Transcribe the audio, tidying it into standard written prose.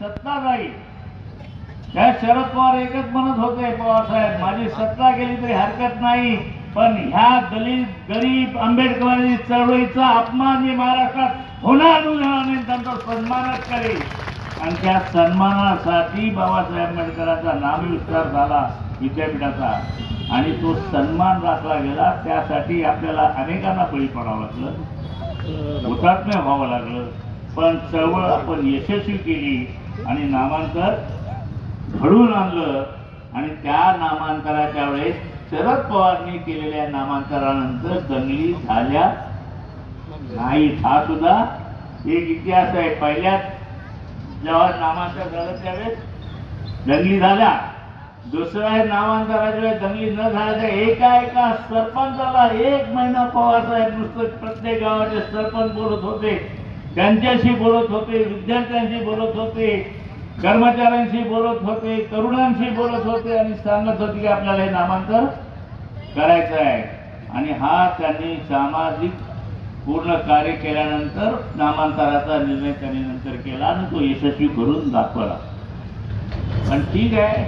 सत्ता जाईल. त्या शरद पवार एकच म्हणत होते, पवार साहेब माझी सत्ता गेली तरी हरकत नाही, पण ह्या दलित गरीब आंबेडकरी चळवळीचा अपमान मी महाराष्ट्रात होणार नाही, त्यांचा सन्मानच करेल. आणि त्या सन्मानासाठी बाबासाहेब आंबेडकरांचा नामविस्तार झाला विद्यापीठाचा आणि तो सन्मान राखला गेला. त्यासाठी आपल्याला अनेकांना बळी पडावं लागलं, हुतात्म्य व्हावं लागलं, पण चळवळ आपण यशस्वी केली आणि नामांतर घडवून आणलं. आणि त्या नामांतराच्या वेळेस शरद पवारांनी केलेल्या नामांतरानंतर दंगली झाल्या नाहीत. हा सुद्धा एक इतिहास आहे. पहिल्याच जेव्हा नामांतर झालं त्यावेळेस दंगली झाल्या, दुसऱ्या नामांतराच्या वेळेस दंगली न झाल्याच्या एका सरपंचाला 1 महिना पवारसाहेब नुसतं प्रत्येक गावाचे सरपंच बोलत होते, त्यांच्याशी बोलत होते, विद्यार्थ्यांशी बोलत होते, कर्मचाऱ्यांशी बोलत होते, तरुणांशी बोलत होते आणि सांगत होते की आपल्याला हे नामांतर करायचं आहे. आणि हा त्यांनी सामाजिक पूर्ण कार्य केल्यानंतर नामांतराचा निर्णय त्यांनी नंतर केला आणि तो यशस्वी करून दाखवला. पण ठीक आहे,